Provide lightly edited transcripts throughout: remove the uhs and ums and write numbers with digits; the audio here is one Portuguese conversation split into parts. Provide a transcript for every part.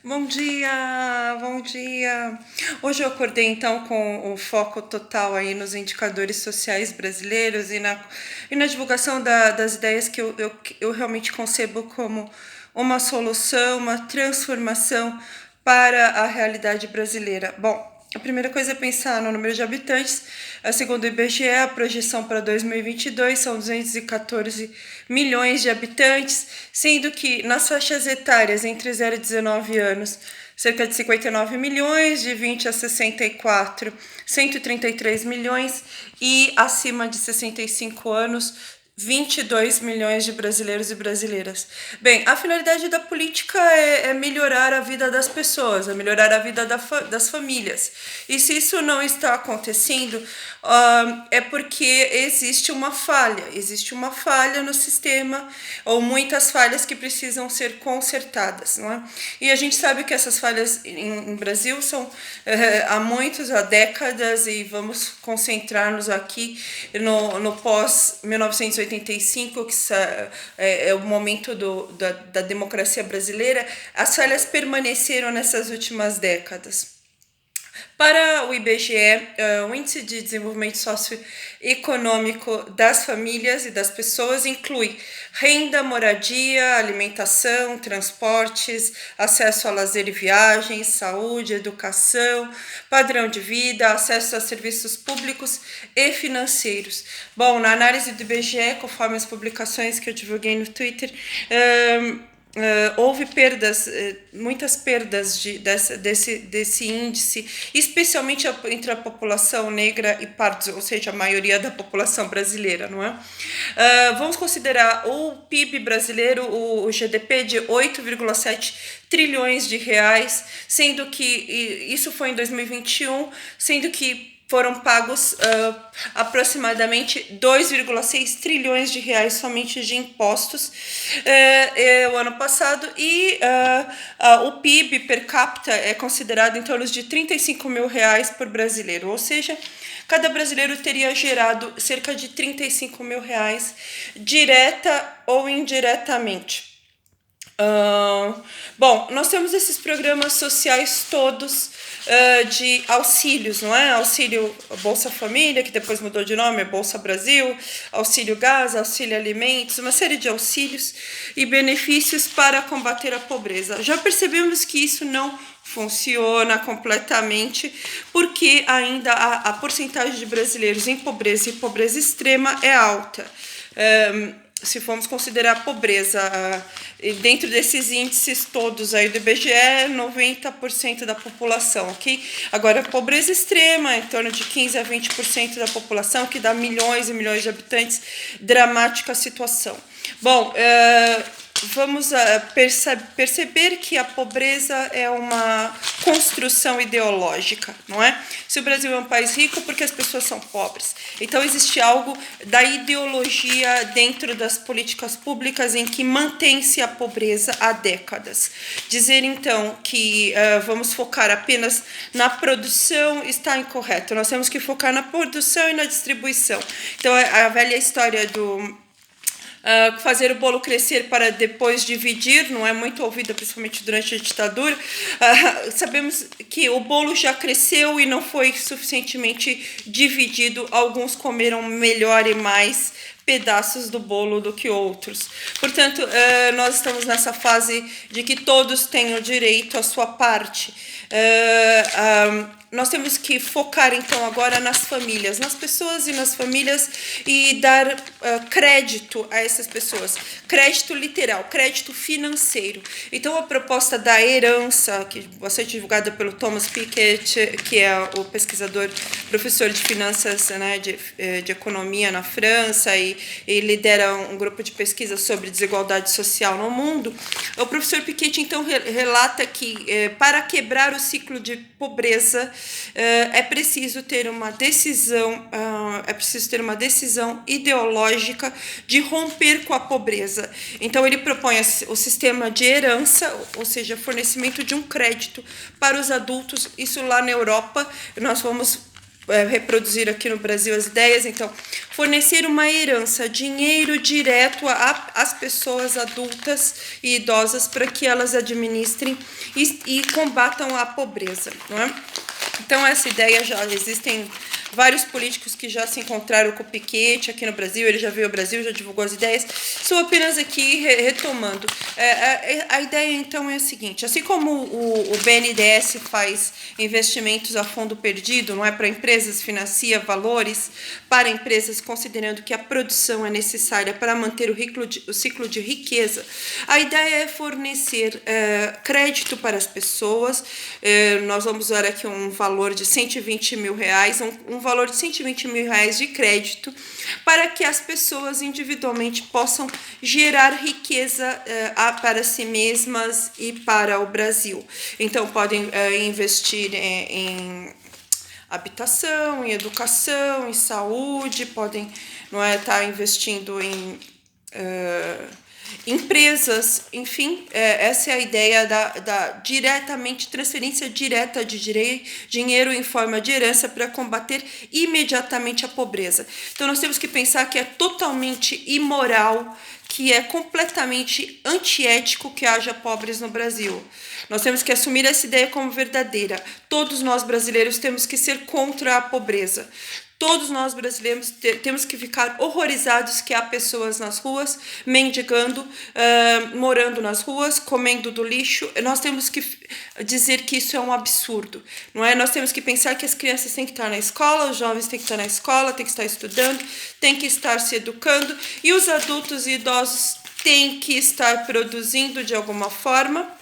Bom dia, bom dia. Hoje eu acordei então com o foco total aí nos indicadores sociais brasileiros e na divulgação das ideias que eu realmente concebo como uma solução, uma transformação para a realidade brasileira. Bom, a primeira coisa é pensar no número de habitantes. Segundo o IBGE, a projeção para 2022 são 214 milhões de habitantes, sendo que nas faixas etárias entre 0 e 19 anos, cerca de 59 milhões, de 20 a 64, 133 milhões e acima de 65 anos, 22 milhões de brasileiros e brasileiras. Bem, a finalidade da política é melhorar a vida das pessoas, é melhorar a vida das famílias. E se isso não está acontecendo, é porque existe uma falha no sistema, ou muitas falhas que precisam ser consertadas, não é? E a gente sabe que essas falhas em Brasil são há décadas, e vamos concentrar-nos aqui no pós-1985, que é o momento da democracia brasileira. As falhas permaneceram nessas últimas décadas. Para o IBGE, o Índice de Desenvolvimento Socioeconômico das Famílias e das Pessoas inclui renda, moradia, alimentação, transportes, acesso a lazer e viagens, saúde, educação, padrão de vida, acesso a serviços públicos e financeiros. Bom, na análise do IBGE, conforme as publicações que eu divulguei no Twitter, houve perdas, muitas perdas desse índice, especialmente entre a população negra e pardos, ou seja, a maioria da população brasileira, não é? Vamos considerar o PIB brasileiro, o GDP, de 8,7 trilhões de reais, sendo que isso foi em 2021, sendo que foram pagos aproximadamente 2,6 trilhões de reais somente de impostos o ano passado, e o PIB per capita é considerado em torno de 35 mil reais por brasileiro, ou seja, cada brasileiro teria gerado cerca de 35 mil reais, direta ou indiretamente. Bom, nós temos esses programas sociais todos de auxílios, não é? Auxílio Bolsa Família, que depois mudou de nome, é Bolsa Brasil, auxílio gás, auxílio alimentos, uma série de auxílios e benefícios para combater a pobreza. Já percebemos que isso não funciona completamente, porque ainda a porcentagem de brasileiros em pobreza e pobreza extrema é alta. Se formos considerar a pobreza, dentro desses índices todos aí do IBGE, 90% da população, ok? Agora, a pobreza extrema, em torno de 15 a 20% da população, que dá milhões e milhões de habitantes, dramática situação. Bom, vamos perceber que a pobreza é uma construção ideológica, não é? Se o Brasil é um país rico, porque as pessoas são pobres. Então existe algo da ideologia dentro das políticas públicas em que mantém-se a pobreza há décadas. Dizer então que vamos focar apenas na produção está incorreto. Nós temos que focar na produção e na distribuição. Então a velha história do fazer o bolo crescer para depois dividir, não é muito ouvida, principalmente durante a ditadura. Sabemos que o bolo já cresceu e não foi suficientemente dividido. Alguns comeram melhor e mais pedaços do bolo do que outros. Portanto, nós estamos nessa fase de que todos tenham direito à sua parte. Nós temos que focar então agora nas famílias, nas pessoas e nas famílias, e dar crédito a essas pessoas, crédito literal, crédito financeiro. Então a proposta da herança, que vai ser divulgada pelo Thomas Piketty, que é o pesquisador, professor de finanças, né, de economia na França, e lidera um grupo de pesquisa sobre desigualdade social no mundo. O professor Piketty então relata que para quebrar o ciclo de pobreza é preciso ter uma decisão ideológica de romper com a pobreza. Então ele propõe o sistema de herança, ou seja, fornecimento de um crédito para os adultos. Isso lá na Europa nós vamos reproduzir aqui no Brasil as ideias. Então, fornecer uma herança, dinheiro direto às pessoas adultas e idosas para que elas administrem e combatam a pobreza, não é? Então, essa ideia já existem vários políticos que já se encontraram com o Piketty aqui no Brasil, ele já veio ao Brasil, já divulgou as ideias. Estou apenas aqui retomando. A ideia, então, é a seguinte: assim como o BNDES faz investimentos a fundo perdido, não é, para empresas, financia valores para empresas, considerando que a produção é necessária para manter o ciclo de riqueza, a ideia é fornecer crédito para as pessoas. Nós vamos usar aqui um valor de R$120 mil, um valor de R$120 mil de crédito, para que as pessoas individualmente possam gerar riqueza para si mesmas e para o Brasil. Então, podem investir em habitação, em educação, em saúde, podem estar investindo em empresas, enfim, essa é a ideia da diretamente, transferência direta de dinheiro em forma de herança para combater imediatamente a pobreza. Então, nós temos que pensar que é totalmente imoral, que é completamente antiético que haja pobres no Brasil. Nós temos que assumir essa ideia como verdadeira. Todos nós brasileiros temos que ser contra a pobreza. Todos nós brasileiros temos que ficar horrorizados que há pessoas nas ruas, mendigando, morando nas ruas, comendo do lixo. Nós temos que dizer que isso é um absurdo, não é? Nós temos que pensar que as crianças têm que estar na escola, os jovens têm que estar na escola, têm que estar estudando, têm que estar se educando, e os adultos e idosos têm que estar produzindo de alguma forma.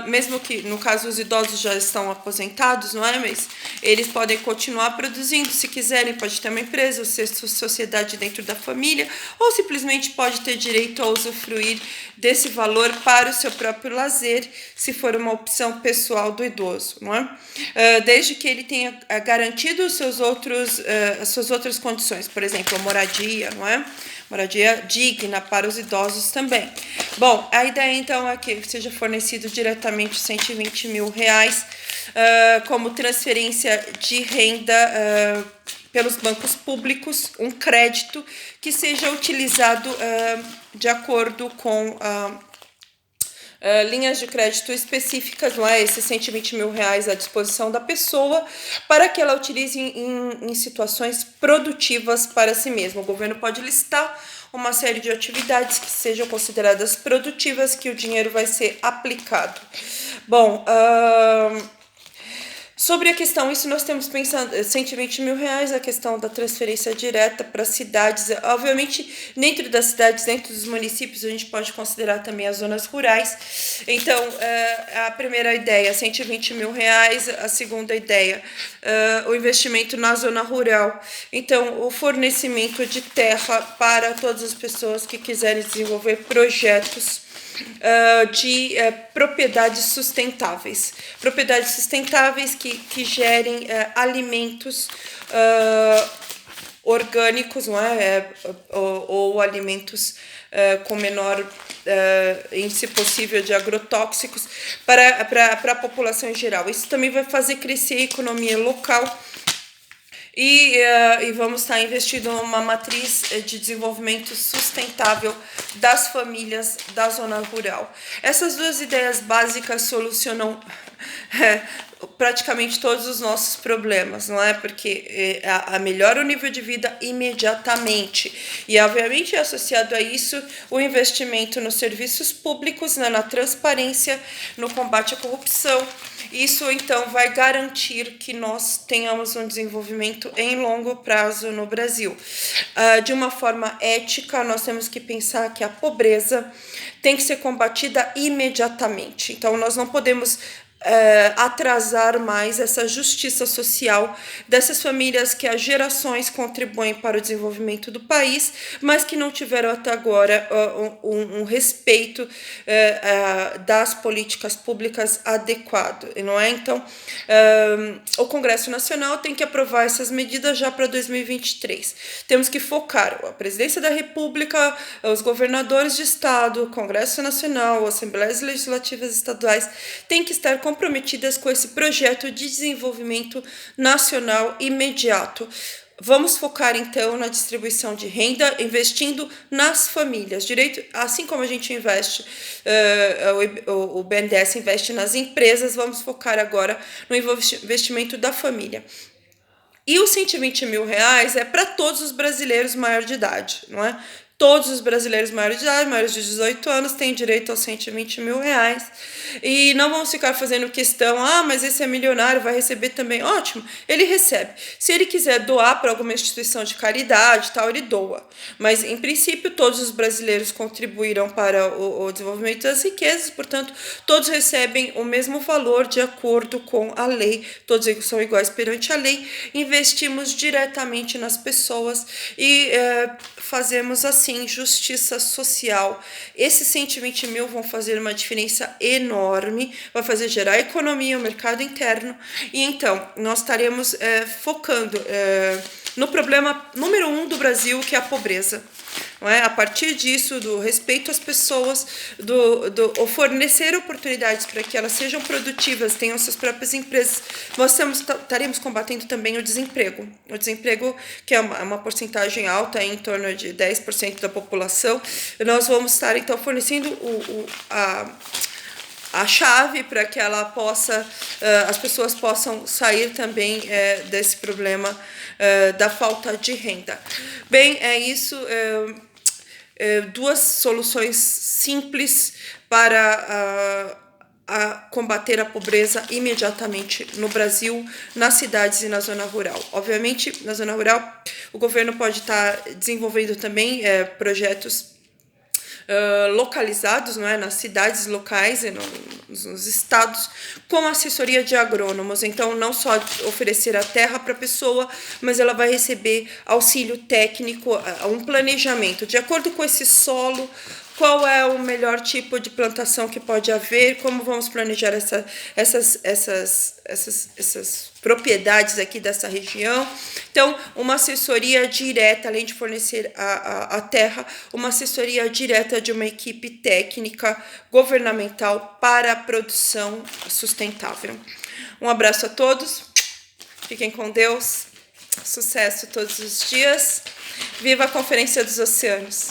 Mesmo que, no caso, os idosos já estão aposentados, não é? Mas eles podem continuar produzindo, se quiserem, pode ter uma empresa, ou ser sociedade dentro da família, ou simplesmente pode ter direito a usufruir desse valor para o seu próprio lazer, se for uma opção pessoal do idoso, não é? Desde que ele tenha garantido as suas outras condições, por exemplo, a moradia, não é? Moradia digna para os idosos também. Bom, a ideia então é que seja fornecido diretamente R$120 mil como transferência de renda pelos bancos públicos, um crédito que seja utilizado de acordo com linhas de crédito específicas, não é? Esses R$120 mil à disposição da pessoa para que ela utilize em situações produtivas para si mesma. O governo pode listar uma série de atividades que sejam consideradas produtivas que o dinheiro vai ser aplicado. Bom, sobre a questão, isso nós temos pensando, R$120 mil, a questão da transferência direta para cidades. Obviamente, dentro das cidades, dentro dos municípios, a gente pode considerar também as zonas rurais. Então, a primeira ideia, R$120 mil. A segunda ideia, o investimento na zona rural. Então, o fornecimento de terra para todas as pessoas que quiserem desenvolver projetos de propriedades sustentáveis. Propriedades sustentáveis que gerem alimentos orgânicos, não é? Ou alimentos com menor índice possível de agrotóxicos para a população em geral. Isso também vai fazer crescer a economia local. E vamos estar investindo numa matriz de desenvolvimento sustentável das famílias da zona rural. Essas duas ideias básicas solucionam praticamente todos os nossos problemas, não é? Porque melhora o nível de vida imediatamente. E, obviamente, é associado a isso o investimento nos serviços públicos, né, na transparência, no combate à corrupção. Isso, então, vai garantir que nós tenhamos um desenvolvimento em longo prazo no Brasil. De uma forma ética, nós temos que pensar que a pobreza tem que ser combatida imediatamente. Então, nós não podemos atrasar mais essa justiça social dessas famílias que há gerações contribuem para o desenvolvimento do país, mas que não tiveram até agora um respeito das políticas públicas adequado, não é? Então, o Congresso Nacional tem que aprovar essas medidas já para 2023. Temos que focar a Presidência da República, os governadores de estado, o Congresso Nacional, as Assembleias Legislativas Estaduais, tem que estar comprometidas com esse projeto de desenvolvimento nacional imediato. Vamos focar, então, na distribuição de renda, investindo nas famílias. Direito, assim como a gente investe, o BNDES investe nas empresas, vamos focar agora no investimento da família. E os 120 mil reais é para todos os brasileiros maiores de idade, não é? Todos os brasileiros maiores de idade, maiores de 18 anos, têm direito aos 120 mil reais. E não vamos ficar fazendo questão, mas esse é milionário, vai receber também. Ótimo, ele recebe. Se ele quiser doar para alguma instituição de caridade, tal, ele doa. Mas, em princípio, todos os brasileiros contribuíram para o desenvolvimento das riquezas, portanto, todos recebem o mesmo valor de acordo com a lei, todos são iguais perante a lei. Investimos diretamente nas pessoas e fazemos assim justiça social. Esses 120 mil vão fazer uma diferença enorme, vai fazer gerar economia, o mercado interno, e então nós estaremos focando no problema número 1 do Brasil, que é a pobreza. Não é? A partir disso, do respeito às pessoas, do fornecer oportunidades para que elas sejam produtivas, tenham suas próprias empresas, nós estaremos combatendo também o desemprego. O desemprego, que é uma porcentagem alta, em torno de 10% da população, nós vamos estar, então, fornecendo a chave para que ela possa, as pessoas possam sair também desse problema da falta de renda. Bem, é isso. Duas soluções simples para combater a pobreza imediatamente no Brasil, nas cidades e na zona rural. Obviamente, na zona rural, o governo pode estar desenvolvendo também projetos localizados, não é, nas cidades locais e nos estados, com assessoria de agrônomos. Então, não só oferecer a terra para a pessoa, mas ela vai receber auxílio técnico, um planejamento de acordo com esse solo, qual é o melhor tipo de plantação que pode haver, como vamos planejar essas propriedades aqui dessa região. Então, uma assessoria direta, além de fornecer a terra, uma assessoria direta de uma equipe técnica governamental para a produção sustentável. Um abraço a todos, fiquem com Deus, sucesso todos os dias, viva a Conferência dos Oceanos!